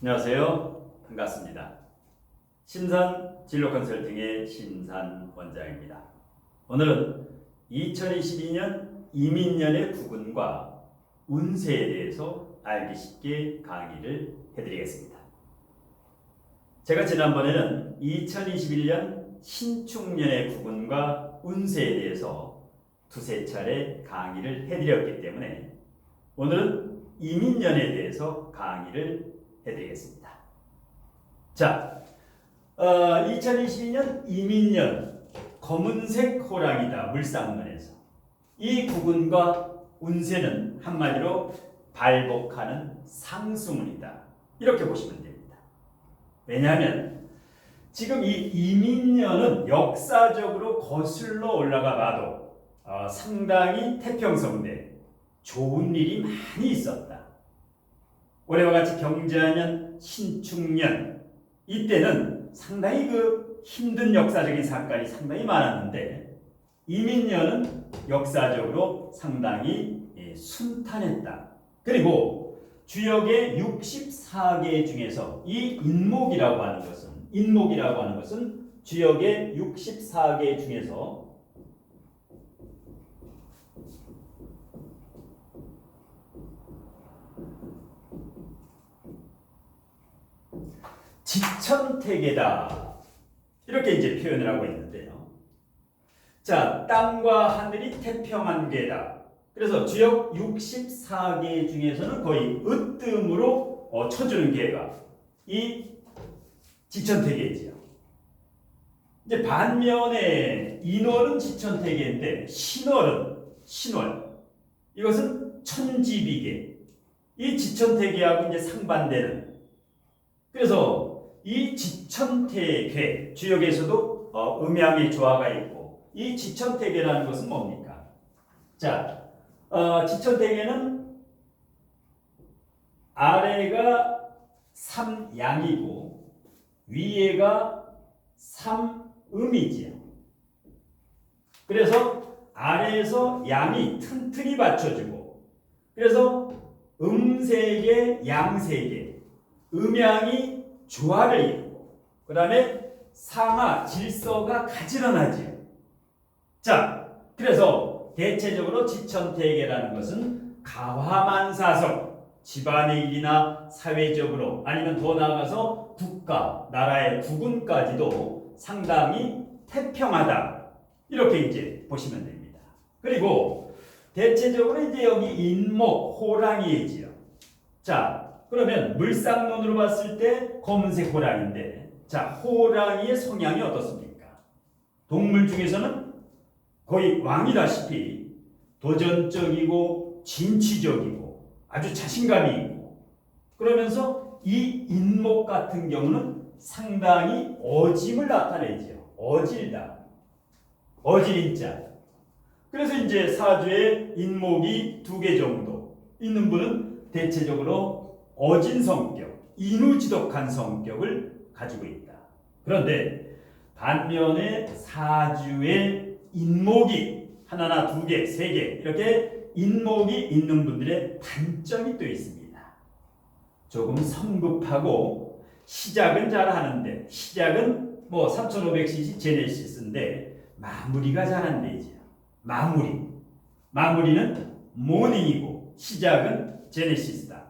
안녕하세요. 반갑습니다. 신산 진로 컨설팅의 신산 원장입니다. 오늘은 2022년 이민년의 부분과 운세에 대해서 알기 쉽게 강의를 해드리겠습니다. 제가 지난번에는 2021년 신축년의 부분과 운세에 대해서 두세 차례 강의를 해드렸기 때문에 오늘은 이민년에 대해서 강의를 해드리겠습니다. 자, 2022년 이민년 검은색 호랑이다. 물상문에서 이 부분과 운세는 한마디로 발복하는 상수문이다. 이렇게 보시면 됩니다. 왜냐하면 지금 이 이민년은 역사적으로 거슬러 올라가 봐도 상당히 태평성대 좋은 일이 많이 있었다. 올해와 같이 경자년, 신축년 이때는 상당히 힘든 역사적인 사건이 상당히 많았는데 이민년은 역사적으로 상당히 순탄했다. 그리고 주역의 64개 중에서 이 인목이라고 하는 것은 주역의 64개 중에서 지천태계다. 이렇게 이제 표현을 하고 있는데요. 자, 땅과 하늘이 태평한 궤다. 그래서 주역 64개 중에서는 거의 으뜸으로 쳐주는 궤가 이 지천태계지요. 이제 반면에 인월은 지천태계인데 신월 이것은 천지비계. 이 지천태계하고 이제 상반되는. 그래서 이 지천태계 주역에서도 음양의 조화가 있고 이 지천태계라는 것은 뭡니까? 자, 지천태계는 아래가 삼양이고 위에가 삼음이지요. 그래서 아래에서 양이 튼튼히 받쳐주고 그래서 음세계, 양세계, 음양이 조화를 이루고 그 다음에 상하, 질서가 가지런하지요. 자, 그래서 대체적으로 지천태계라는 것은 가화만사성, 집안의 일이나 사회적으로 아니면 더 나아가서 국가, 나라의 부군까지도 상당히 태평하다. 이렇게 이제 보시면 됩니다. 그리고 대체적으로 이제 여기 인목, 호랑이이지요. 자, 그러면 물상론으로 봤을 때 검은색 호랑이인데, 자, 호랑이의 성향이 어떻습니까? 동물 중에서는 거의 왕이다시피 도전적이고 진취적이고 아주 자신감이 있고 그러면서 이 인목 같은 경우는 상당히 어짐을 나타내죠. 어질다. 어질인자. 그래서 이제 사주에 인목이 2개 정도 있는 분은 대체적으로 어진 성격, 인후지독한 성격을 가지고 있다. 그런데 반면에 사주에 인목이 하나나 2개, 3개 이렇게 인목이 있는 분들의 단점이 또 있습니다. 조금 성급하고 시작은 잘 하는데 시작은 3500cc 제네시스인데 마무리가 잘 안 되죠. 마무리는 모닝이고 시작은 제네시스다.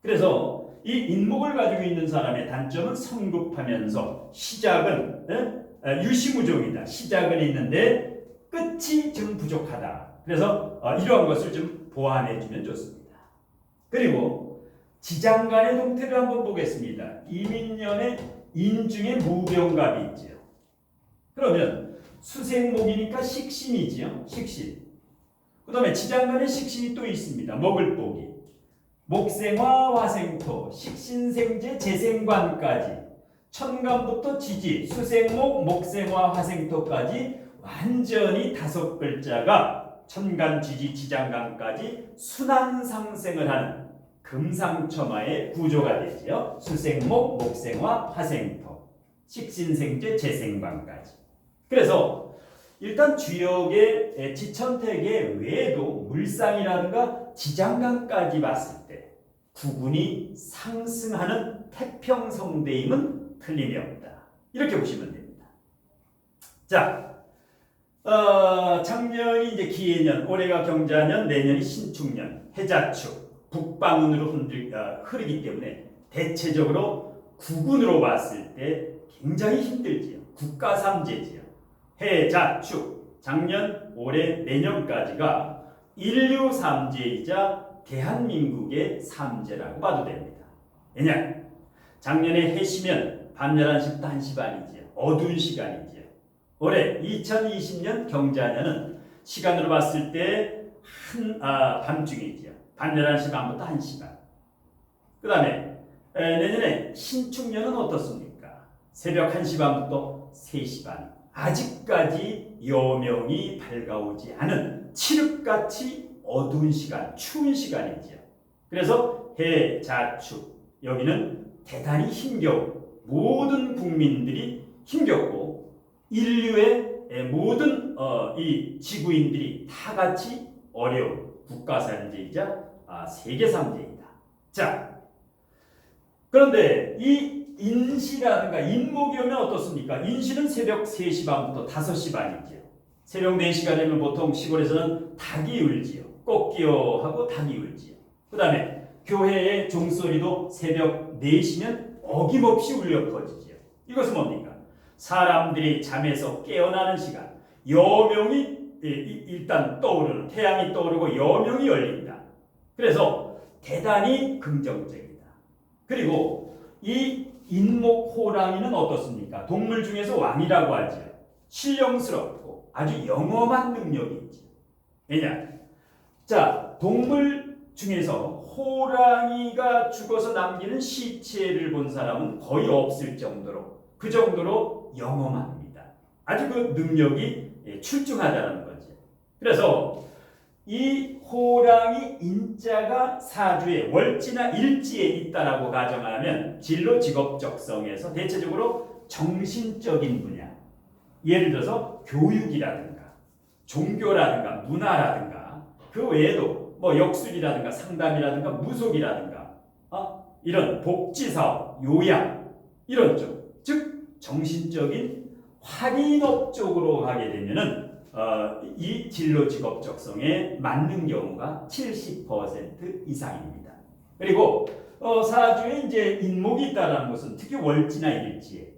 그래서 이 인목을 가지고 있는 사람의 단점은 성급하면서 시작은 유시무종이다. 시작은 있는데 끝이 좀 부족하다. 그래서 이러한 것을 좀 보완해 주면 좋습니다. 그리고 지장간의 동태를 한번 보겠습니다. 이민년에 인중에 무병갑이 있죠. 그러면 수생목이니까 식신이지요. 식신. 그 다음에 지장간에 식신이 또 있습니다. 먹을 복이. 목생화, 화생토, 식신생재, 재생관까지 천간부터 지지, 수생목, 목생화, 화생토까지 완전히 5글자가 천간, 지지, 지장간까지 순환상생을 하는 금상첨화의 구조가 되지요. 수생목, 목생화, 화생토, 식신생재, 재생관까지. 그래서 일단 주역의 지천태계 외에도 물상이라든가 지장간까지 봤을 때 국운이 상승하는 태평성대임은 틀림이 없다. 이렇게 보시면 됩니다. 자, 작년이 이제 기해년, 올해가 경자년, 내년이 신축년, 해자축, 북방운으로 흐르기 때문에 대체적으로 국운으로 봤을 때 굉장히 힘들지요. 국가삼재지요. 해자축, 작년, 올해, 내년까지가 인류 삼재이자 대한민국의 삼재라고 봐도 됩니다. 왜냐? 작년에 해시면 밤 11시부터 1시 반이지요. 어두운 시간이지요. 올해 2020년 경자년은 시간으로 봤을 때 밤중이지요. 밤 11시 반부터 1시 반. 그 다음에 내년에 신축년은 어떻습니까? 새벽 1시 반부터 3시 반. 아직까지 여명이 밝아오지 않은 칠흑같이 어두운 시간, 추운 시간이지요. 그래서 해자축, 여기는 대단히 힘겨운, 모든 국민들이 힘겹고 인류의 모든 이 지구인들이 다 같이 어려운 국가삼재이자 세계삼재이다. 자, 그런데 이 인시라든가 인목이 오면 어떻습니까? 인시는 새벽 3시 반부터 5시 반이지요. 새벽 4시가 되면 보통 시골에서는 닭이 울지요. 꽃기어 하고 닭이 울지요. 그 다음에 교회의 종소리도 새벽 4시면 어김없이 울려 퍼지지요. 이것은 뭡니까? 사람들이 잠에서 깨어나는 시간, 여명이 일단 떠오르는, 태양이 떠오르고 여명이 열린다. 그래서 대단히 긍정적이다. 그리고 이 인목 호랑이는 어떻습니까? 동물 중에서 왕이라고 하지요. 신령스럽고 아주 영험한 능력이 있지요. 왜냐? 자, 동물 중에서 호랑이가 죽어서 남기는 시체를 본 사람은 거의 없을 정도로, 그 정도로 영험합니다. 아주 그 능력이 출중하다는 거죠. 그래서 이 호랑이 인자가 사주에 월지나 일지에 있다라고 가정하면 진로 직업적성에서 대체적으로 정신적인 분야, 예를 들어서 교육이라든가 종교라든가 문화라든가 그 외에도 뭐 역술이라든가 상담이라든가 무속이라든가 이런 복지사업, 요양 이런 쪽, 즉 정신적인 할인업 쪽으로 가게 되면은 이 진로 직업 적성에 맞는 경우가 70% 이상입니다. 그리고 사주에 이제 인목이 있다라는 것은 특히 월지나 일지에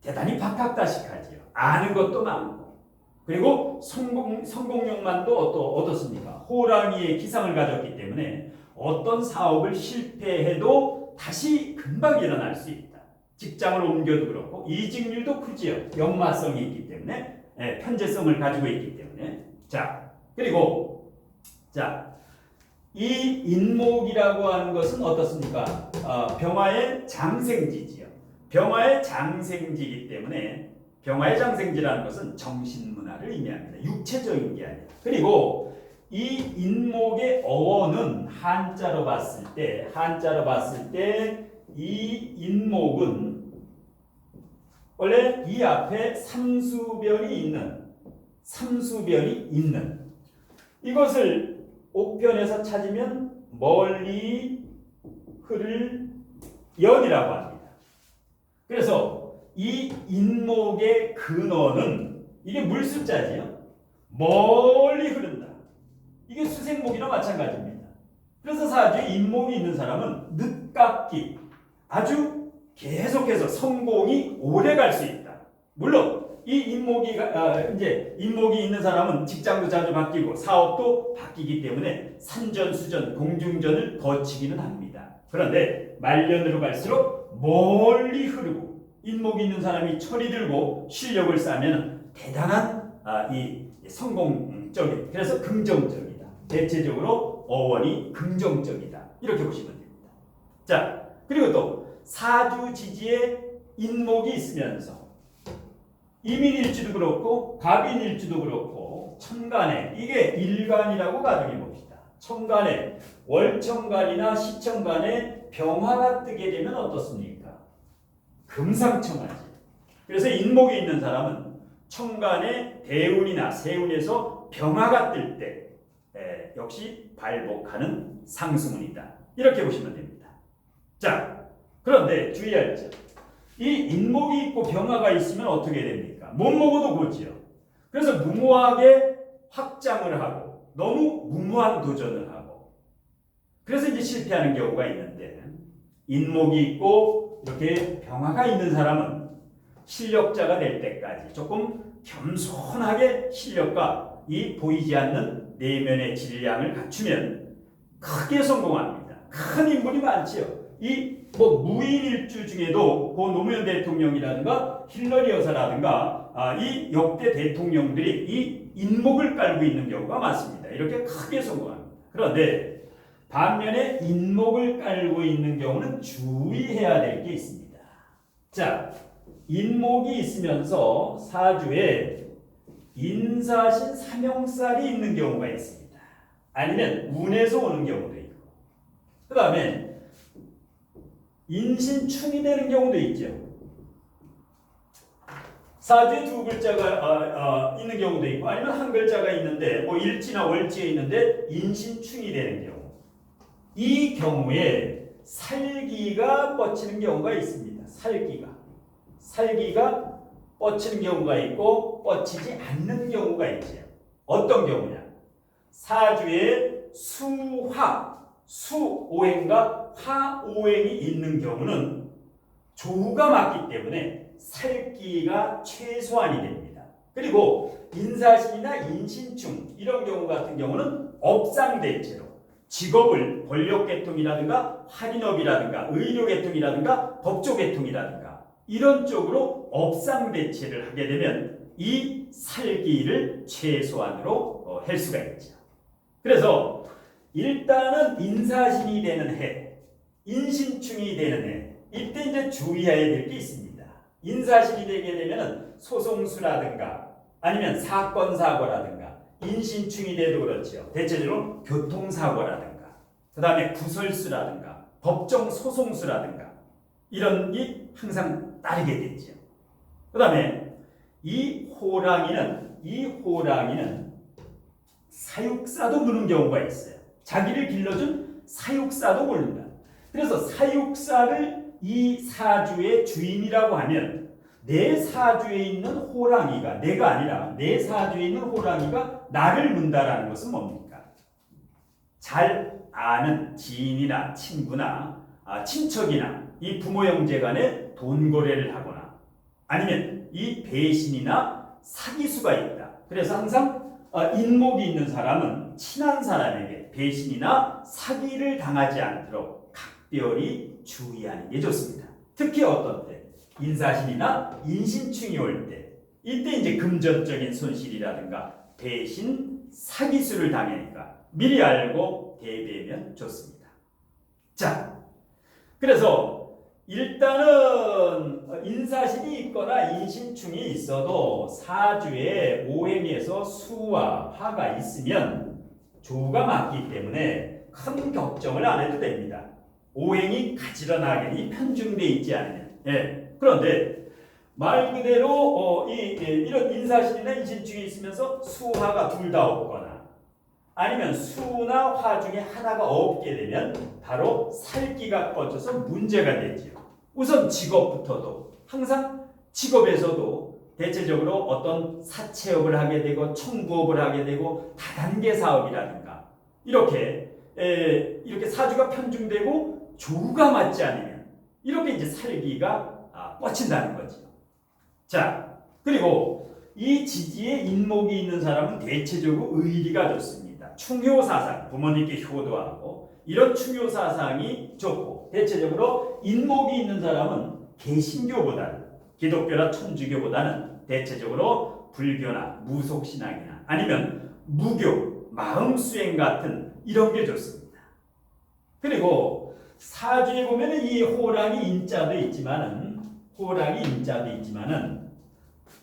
대단히 박학다식하지요. 아는 것도 많고 그리고 성공력만도 어떻습니까? 호랑이의 기상을 가졌기 때문에 어떤 사업을 실패해도 다시 금방 일어날 수 있다. 직장을 옮겨도 그렇고 이직률도 크지요. 연마성이 있기 때문에 편재성을 가지고 있기 때문에 그리고 이 인목이라고 하는 것은 어떻습니까? 병화의 장생지지요. 병화의 장생지이기 때문에 병화의 장생지라는 것은 정신문화를 의미합니다. 육체적인 게 아니라. 그리고 이 인목의 어원은 한자로 봤을 때 이 인목은 원래 이 앞에 삼수변이 있는 이것을 옥편에서 찾으면 멀리 흐를 연이라고 합니다. 그래서 이 인목의 근원은 이게 물숫자지요. 멀리 흐른다. 이게 수생목이나 마찬가지입니다. 그래서 사주에 인목이 있는 사람은 늦깎이 아주 계속해서 성공이 오래 갈 수 있다. 물론 이 인목이 있는 사람은 직장도 자주 바뀌고 사업도 바뀌기 때문에 산전수전, 공중전을 거치기는 합니다. 그런데 말년으로 갈수록 멀리 흐르고 인목이 있는 사람이 철이 들고 실력을 쌓으면 대단한 이 성공적인, 그래서 긍정적이다. 대체적으로 어원이 긍정적이다. 이렇게 보시면 됩니다. 자, 그리고 또 사주지지에 인목이 있으면서 이민일지도 그렇고 갑인일지도 그렇고 천간에 이게 일간이라고 가정해 봅시다. 천간에 월천간이나 시천간에 병화가 뜨게 되면 어떻습니까? 금상첨화지. 그래서 인목이 있는 사람은 천간에 대운이나 세운에서 병화가 뜰 때 역시 발복하는 상승운이다. 이렇게 보시면 됩니다. 자, 그런데 주의할 점. 이 인목이 있고 병화가 있으면 어떻게 됩니까? 못 먹어도 고지요. 그래서 무모하게 확장을 하고 너무 무모한 도전을 하고 그래서 이제 실패하는 경우가 있는데 인목이 있고 이렇게 병화가 있는 사람은 실력자가 될 때까지 조금 겸손하게 실력과 이 보이지 않는 내면의 질량을 갖추면 크게 성공합니다. 큰 인물이 많지요. 이 무인일주 중에도 고 노무현 대통령이라든가 힐러리 여사라든가 이 역대 대통령들이 이 인목을 깔고 있는 경우가 많습니다. 이렇게 크게 성공합니다. 그런데 반면에 인목을 깔고 있는 경우는 주의해야 될 게 있습니다. 자, 인목이 있으면서 사주에 인사신 삼형살이 있는 경우가 있습니다. 아니면 운에서 오는 경우도 있고 그 다음에 인신충이 되는 경우도 있죠. 사주에 두 글자가 있는 경우도 있고 아니면 한 글자가 있는데 일지나 월지에 있는데 인신충이 되는 경우 이 경우에 살기가 뻗치는 경우가 있습니다. 살기가 뻗치는 경우가 있고 뻗치지 않는 경우가 있죠. 어떤 경우냐? 사주에 수오행과 화오행이 있는 경우는 조우가 맞기 때문에 살기가 최소한이 됩니다. 그리고 인사신이나 인신충 이런 경우 같은 경우는 업상대체로 직업을 권력계통이라든가 할인업이라든가 의료계통이라든가 법조계통이라든가 이런 쪽으로 업상대체를 하게 되면 이 살기를 최소한으로 할 수가 있죠. 그래서 일단은 인사신이 되는 해, 인신충이 되는 해, 이때 이제 주의해야 될 게 있습니다. 인사신이 되게 되면 소송수라든가 아니면 사건 사고라든가 인신충이 돼도 그렇죠. 대체적으로 교통사고라든가 그 다음에 구설수라든가 법정 소송수라든가 이런 게 항상 따르게 되죠. 그 다음에 이 호랑이는 사육사도 무는 경우가 있어요. 자기를 길러준 사육사도 모른다. 그래서 사육사를 이 사주의 주인이라고 하면 내 사주에 있는 호랑이가 내가 아니라 내 사주에 있는 호랑이가 나를 문다라는 것은 뭡니까? 잘 아는 지인이나 친구나 친척이나 이 부모 형제 간에 돈거래를 하거나 아니면 이 배신이나 사기수가 있다. 그래서 항상 인목이 있는 사람은 친한 사람에게 배신이나 사기를 당하지 않도록 각별히 주의하는 게 좋습니다. 특히 어떤 때? 인사신이나 인신충이 올 때. 이때 이제 금전적인 손실이라든가 배신, 사기수를 당하니까 미리 알고 대비하면 좋습니다. 자, 그래서 일단은 인사신이 있거나 인신충이 있어도 사주에 오행에서 수와 화가 있으면 조가 맞기 때문에 큰 걱정을 안 해도 됩니다. 오행이 가지런하게 편중돼 있지 않으면. 그런데 말 그대로 이런 인사신이나 인신충이 있으면서 수화가 둘 다 없거나 아니면 수나 화 중에 하나가 없게 되면 바로 살기가 뻗쳐서 문제가 되죠. 우선 직업부터도 항상 직업에서도 대체적으로 어떤 사채업을 하게 되고 청부업을 하게 되고 다단계 사업이라든가 이렇게 사주가 편중되고 조우가 맞지 않으면 이렇게 이제 살기가 뻗친다는 거죠. 자, 그리고 이 지지에 인목이 있는 사람은 대체적으로 의리가 좋습니다. 충효사상, 부모님께 효도하고 이런 충효사상이 좋고 대체적으로 인목이 있는 사람은 개신교보다는 기독교나 천주교보다는 대체적으로 불교나 무속신앙이나 아니면 무교, 마음수행 같은 이런 게 좋습니다. 그리고 사주에 보면 이 호랑이 인자도 있지만은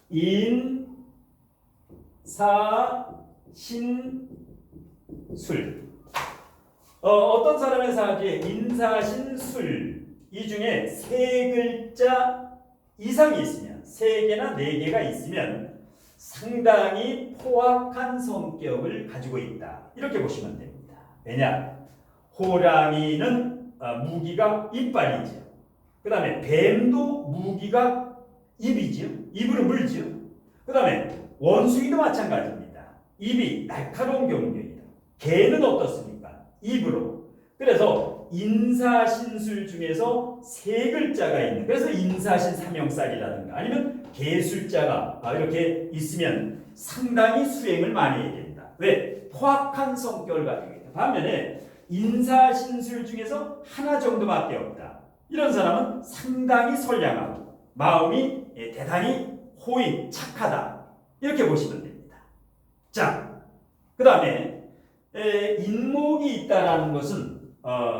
인, 사, 신, 술. 어떤 사람의 사주에 인사신술 이 중에 세 글자 이상이 있으면 세 개나 네 개가 있으면 상당히 포악한 성격을 가지고 있다. 이렇게 보시면 됩니다. 왜냐? 호랑이는 무기가 이빨이죠. 그 다음에 뱀도 무기가 입이죠. 입으로 물죠. 그 다음에 원숭이도 마찬가지입니다. 입이 날카로운 경우입니다. 개는 어떻습니까? 입으로. 그래서 인사신술 중에서 세 글자가 있는, 그래서 인사신 삼형살이라든가 아니면 개술자가 이렇게 있으면 상당히 수행을 많이 해야 된다. 왜? 포악한 성격을 가지고 있다. 반면에 인사신술 중에서 하나 정도밖에 없다. 이런 사람은 상당히 선량하고 마음이 대단히 호의, 착하다. 이렇게 보시면 됩니다. 자, 그 다음에 인목이 있다라는 것은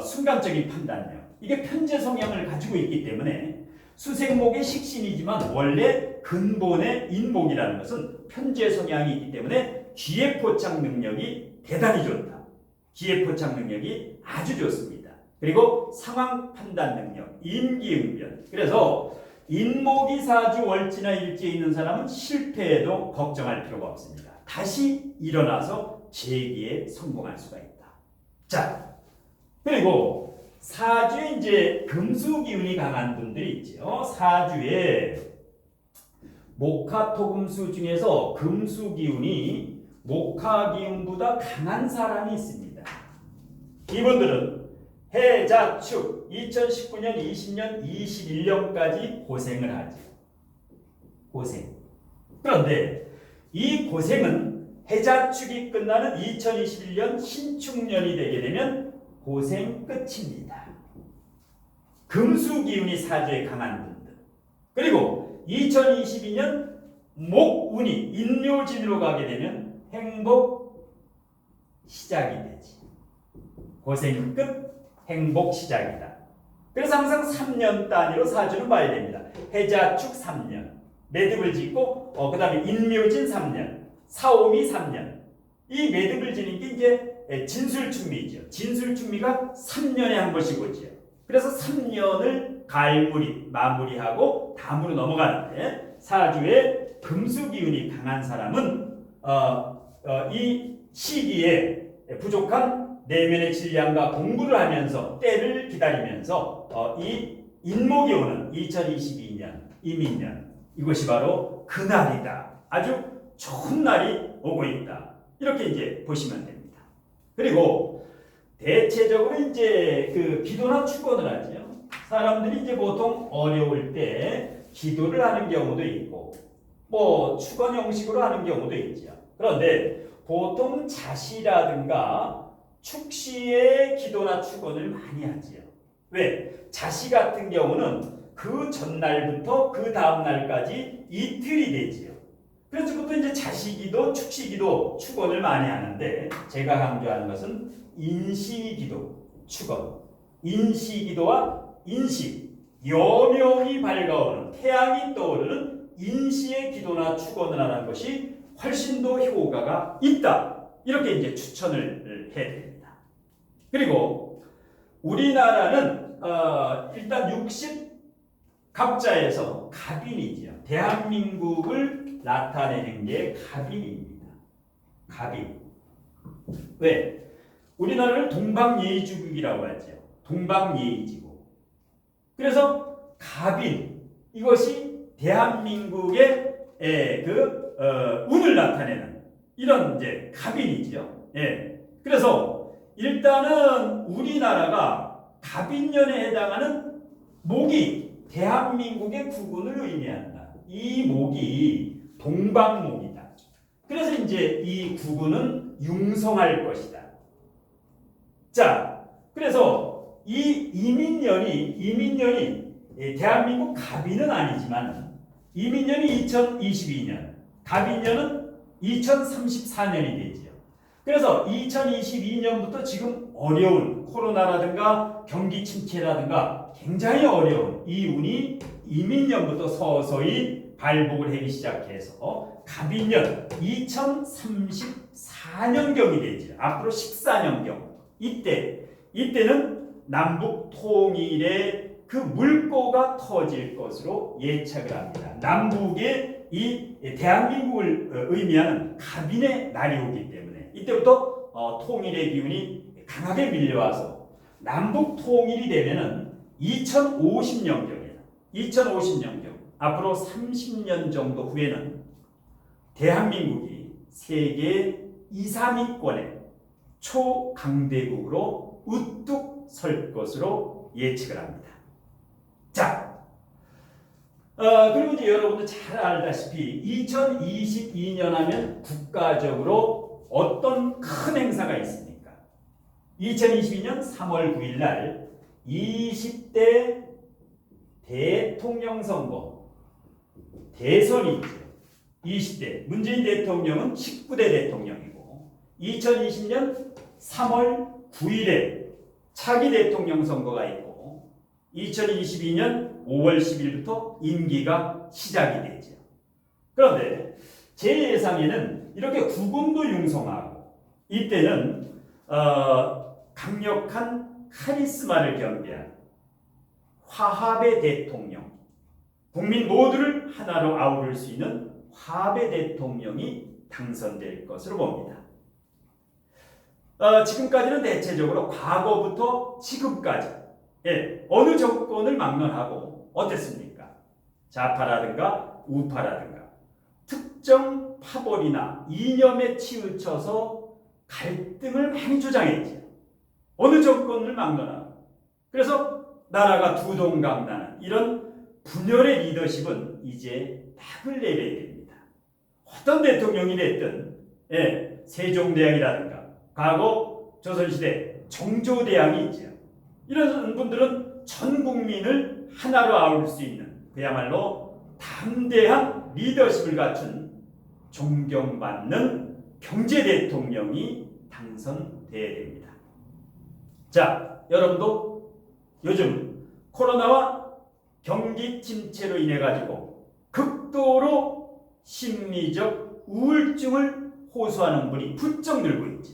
순간적인 판단력. 이게 편재 성향을 가지고 있기 때문에 수생목의 식신이지만 원래 근본의 인목이라는 것은 편재 성향이 있기 때문에 기회포착 능력이 대단히 좋다. 기회포착 능력이 아주 좋습니다. 그리고 상황 판단 능력, 임기응변. 그래서 인목이 사주 월지나 일지에 있는 사람은 실패해도 걱정할 필요가 없습니다. 다시 일어나서 재기에 성공할 수가 있다. 자, 그리고 사주에 이제 금수 기운이 강한 분들이 있죠. 사주에 목화토금수 중에서 금수 기운이 목화 기운보다 강한 사람이 있습니다. 이분들은 해자축 2019년, 20년, 21년까지 고생을 하죠. 고생. 그런데 이 고생은 해자축이 끝나는 2021년 신축년이 되게 되면 고생 끝입니다. 금수 기운이 사주에 강한 분들. 그리고 2022년 목운이 인묘진으로 가게 되면 행복 시작이 되지. 고생 끝, 행복 시작이다. 그래서 항상 3년 단위로 사주를 봐야 됩니다. 해자축 3년, 매듭을 짓고 그 다음에 인묘진 3년, 사오미 3년. 이 매듭을 지는 게 이제 진술충미죠. 진술충미가 3년에 한 번씩 오죠. 그래서 3년을 마무리하고 다음으로 넘어가는데 사주에 금수 기운이 강한 사람은 이 시기에 부족한 내면의 질량과 공부를 하면서 때를 기다리면서 이 인목이 오는 2022년 이민년, 이것이 바로 그날이다. 아주 좋은 날이 오고 있다. 이렇게 이제 보시면 됩니다. 그리고 대체적으로 이제 그 기도나 축원을 하죠. 사람들이 이제 보통 어려울 때 기도를 하는 경우도 있고 뭐 축원 형식으로 하는 경우도 있죠. 그런데 보통 자시라든가 축시의 기도나 축원을 많이 하지요. 왜? 자시 같은 경우는 그 전날부터 그 다음 날까지 이틀이 되지요. 그래서 보통 이제 자시기도, 축시기도, 축원을 많이 하는데 제가 강조하는 것은 인시기도, 축원. 인시기도와 인시, 여명이 밝아오는 태양이 떠오르는 인시의 기도나 축원을 하는 것이 훨씬 더 효과가 있다. 이렇게 이제 추천을 해야 됩니다. 그리고 우리나라는 일단 60갑자에서 갑인이지요. 대한민국을 나타내는 게 갑인입니다. 갑인. 왜? 우리나라를 동방예의주국이라고 하죠. 동방예의지국. 그래서 갑인, 이것이 대한민국의 운을 나타내는 이런 이제 갑인이죠. 그래서 일단은 우리나라가 갑인년에 해당하는 목이 대한민국의 국운을 의미한다. 이 목이 동방목이다. 그래서 이제 이 국운은 융성할 것이다. 자, 그래서 이 이민년이 대한민국 갑인은 아니지만 이민년이 2022년, 갑인년은 2034년이 되지요. 그래서 2022년부터 지금 어려운 코로나라든가 경기 침체라든가 굉장히 어려운 이 운이 이민년부터 서서히 발복을 하기 시작해서 갑인년 2034년경이 되지요. 앞으로 14년경. 이때는 남북 통일의 그 물꼬가 터질 것으로 예측을 합니다. 남북의 이 대한민국을 의미하는 갑인의 날이 오기 때문에 이때부터 통일의 기운이 강하게 밀려와서 남북 통일이 되면은 2050년경이에요. 2050년경. 앞으로 30년 정도 후에는 대한민국이 세계 2, 3위권의 초강대국으로 우뚝 설 것으로 예측을 합니다. 자, 그리고 이제 여러분들 잘 알다시피 2022년 하면 국가적으로 어떤 큰 행사가 있습니까? 2022년 3월 9일 날 20대 대통령 선거 대선이 있죠. 20대 문재인 대통령은 19대 대통령이고 2020년 3월 9일에 차기 대통령 선거가 있고 2022년 5월 10일부터 임기가 시작이 되죠. 그런데 제 예상에는 이렇게 국군도 융성하고 이때는 강력한 카리스마를 겸비한 화합의 대통령, 국민 모두를 하나로 아우를 수 있는 화합의 대통령이 당선될 것으로 봅니다. 지금까지는 대체적으로 과거부터 지금까지 어느 정권을 막론하고 어땠습니까? 좌파라든가 우파라든가 특정 파벌이나 이념에 치우쳐서 갈등을 많이 주장했죠. 어느 정권을 막론하고. 그래서 나라가 두동강나는 이런 분열의 리더십은 이제 락을 내려야 됩니다. 어떤 대통령이 됐든 세종대왕이라든가 과거 조선시대 정조대왕이 있죠. 이런 분들은 전 국민을 하나로 아울 수 있는 그야말로 담대한 리더십을 갖춘 존경받는 경제 대통령이 당선돼야 됩니다. 자, 여러분도 요즘 코로나와 경기 침체로 인해 가지고 극도로 심리적 우울증을 호소하는 분이 부쩍 늘고 있죠.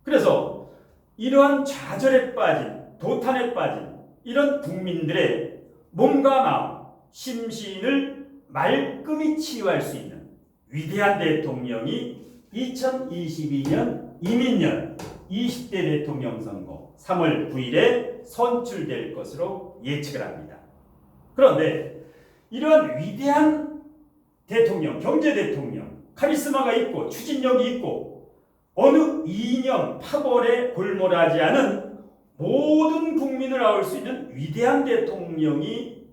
그래서 이러한 좌절에 빠진 도탄에 빠진 이런 국민들의 몸과 마음, 심신을 말끔히 치유할 수 있는 위대한 대통령이 2022년 이민년 20대 대통령 선거 3월 9일에 선출될 것으로 예측을 합니다. 그런데 이러한 위대한 대통령, 경제 대통령, 카리스마가 있고 추진력이 있고 어느 이념, 파벌에 골몰하지 않은 모든 국민을 아울 수 있는 위대한 대통령이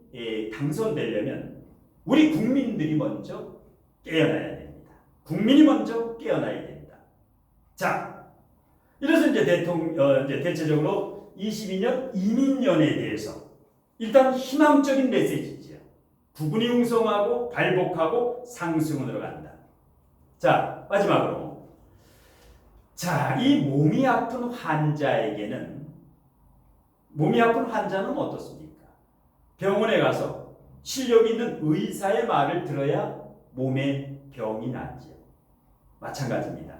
당선되려면 우리 국민들이 먼저 깨어나야 됩니다. 국민이 먼저 깨어나야 됩니다. 자, 이래서 이제 대체적으로 22년 이민년에 대해서 일단 희망적인 메시지죠. 국군이 융성하고 발복하고 상승으로 간다. 자, 마지막으로 이 몸이 아픈 환자에게는 몸이 아픈 환자는 어떻습니까? 병원에 가서 실력 있는 의사의 말을 들어야 몸의 병이 낫죠. 마찬가지입니다.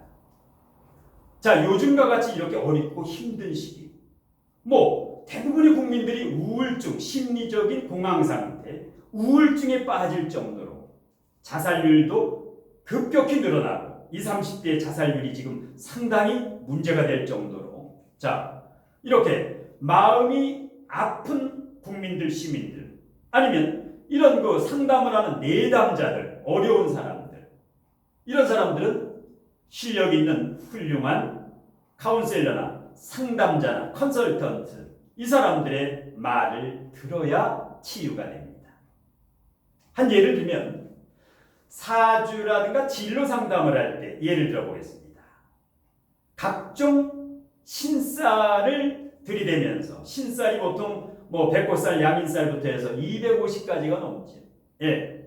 자, 요즘과 같이 이렇게 어렵고 힘든 시기, 대부분의 국민들이 우울증, 심리적인 공황 상태, 우울증에 빠질 정도로 자살률도 급격히 늘어나고 20, 30대의 자살률이 지금 상당히 문제가 될 정도로 이렇게 마음이 아픈 국민들, 시민들 아니면 이런 상담을 하는 내담자들, 어려운 사람들 이런 사람들은 실력 있는 훌륭한 카운셀러나 상담자나 컨설턴트 이 사람들의 말을 들어야 치유가 됩니다. 한 예를 들면 사주라든가 진로 상담을 할 때 예를 들어보겠습니다. 각종 신쌀을 들이대면서 신쌀이 보통 백호쌀, 양인쌀부터 해서 250가지가 넘죠.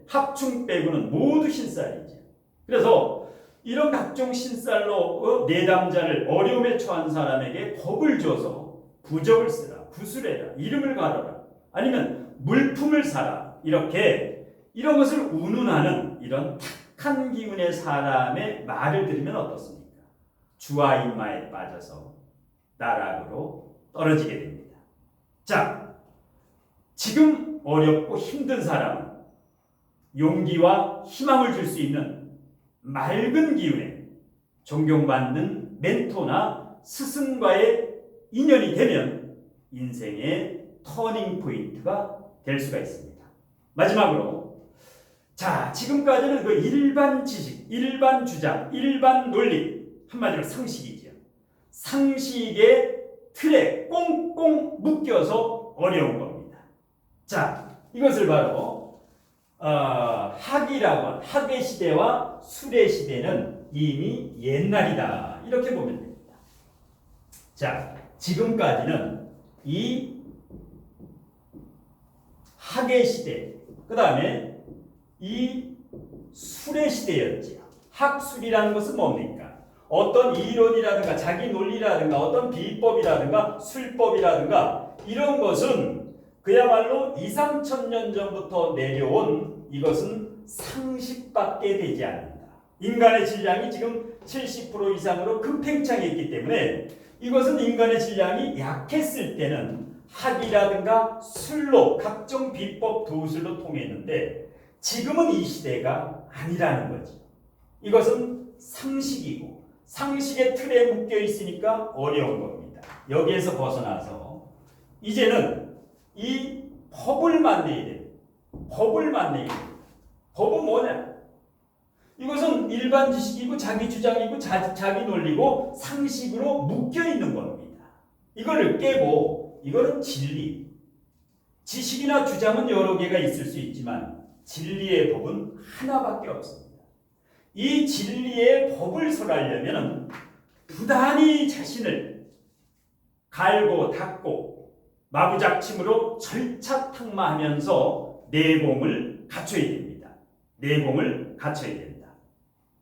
합충 빼고는 모두 신쌀이죠. 그래서 이런 각종 신쌀로 내담자를 어려움에 처한 사람에게 겁을 줘서 부적을 쓰라, 구슬해라, 이름을 가려라, 아니면 물품을 사라 이런 것을 운운하는 이런 착한 기운의 사람의 말을 들으면 어떻습니까? 주와 인마에 빠져서 나락으로 떨어지게 됩니다. 자, 지금 어렵고 힘든 사람은 용기와 희망을 줄 수 있는 맑은 기운에 존경받는 멘토나 스승과의 인연이 되면 인생의 터닝 포인트가 될 수가 있습니다. 마지막으로 자, 지금까지는 그 일반 지식, 일반 주장, 일반 논리, 한마디로 상식이죠. 상식의 틀에 꽁꽁 묶여서 어려운 겁니다. 자, 이것을 바로 학이라고 하는 학의 시대와 술의 시대는 이미 옛날이다. 이렇게 보면 됩니다. 자, 지금까지는 이 학의 시대, 그 다음에 이 술의 시대였지요. 학술이라는 것은 뭡니까? 어떤 이론이라든가 자기 논리라든가 어떤 비법이라든가 술법이라든가 이런 것은 그야말로 2, 3천 년 전부터 내려온 이것은 상식밖에 되지 않는다. 인간의 질량이 지금 70% 이상으로 급팽창했기 때문에 이것은 인간의 질량이 약했을 때는 학이라든가 술로 각종 비법 도술로 통했는데 지금은 이 시대가 아니라는 거지. 이것은 상식이고 상식의 틀에 묶여 있으니까 어려운 겁니다. 여기에서 벗어나서 이제는 이 법을 만들어야 돼요. 법을 만들어야 돼요. 법은 뭐냐? 이것은 일반 지식이고 자기 주장이고 자기 논리고 상식으로 묶여 있는 겁니다. 이거를 깨고 이거는 진리. 지식이나 주장은 여러 개가 있을 수 있지만 진리의 법은 하나밖에 없습니다. 이 진리의 법을 설하려면 부단히 자신을 갈고 닦고 마부작침으로 절차탕마하면서 내공을 갖춰야 됩니다. 내공을 갖춰야 됩니다.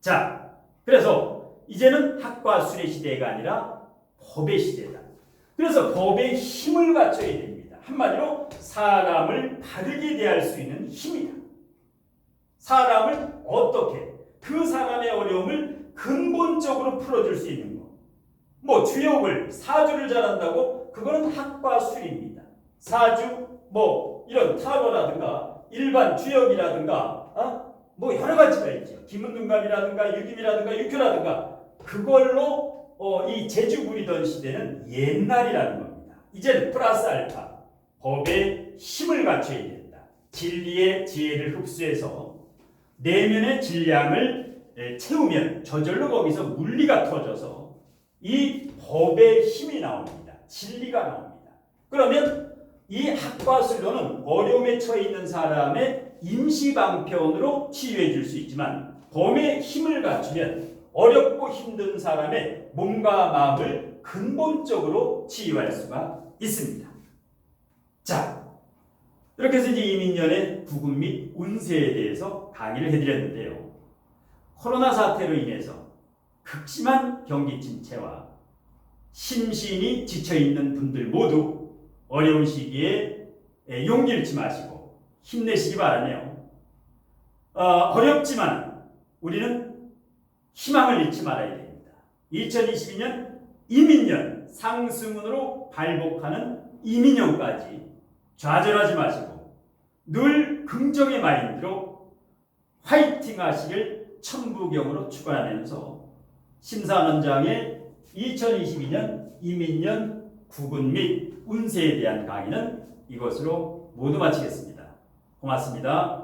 자, 그래서 이제는 학과 술의 시대가 아니라 법의 시대다. 그래서 법의 힘을 갖춰야 됩니다. 한마디로 사람을 바르게 대할 수 있는 힘이다. 사람을 어떻게 그 사람의 어려움을 근본적으로 풀어줄 수 있는 것. 뭐 주역을 사주를 잘한다고 그거는 학과 술입니다. 사주 뭐 이런 타로라든가 일반 주역이라든가 뭐 여러 가지가 있죠. 김은둔갑이라든가 유김이라든가 육효라든가 그걸로 이 제주 부리던 시대는 옛날이라는 겁니다. 이제는 플러스 알파 법의 힘을 갖춰야 된다. 진리의 지혜를 흡수해서 내면의 질량을 채우면 저절로 거기서 물리가 터져서 이 법의 힘이 나옵니다. 진리가 나옵니다. 그러면 이 학과술로는 어려움에 처해 있는 사람의 임시방편으로 치유해 줄 수 있지만 법의 힘을 갖추면 어렵고 힘든 사람의 몸과 마음을 근본적으로 치유할 수가 있습니다. 자, 이렇게 해서 이제 이민년의 구금 및 운세에 대해서 강의를 해드렸는데요. 코로나 사태로 인해서 극심한 경기 침체와 심신이 지쳐있는 분들 모두 어려운 시기에 용기 잃지 마시고 힘내시기 바라네요. 어렵지만 우리는 희망을 잃지 말아야 됩니다. 2022년 이민년 상승운으로 발복하는 이민년까지 좌절하지 마시고 늘 긍정의 마인드로 화이팅 하시길 천부경으로 축원하면서 심사원장의 2022년 이민년 구군 및 운세에 대한 강의는 이것으로 모두 마치겠습니다. 고맙습니다.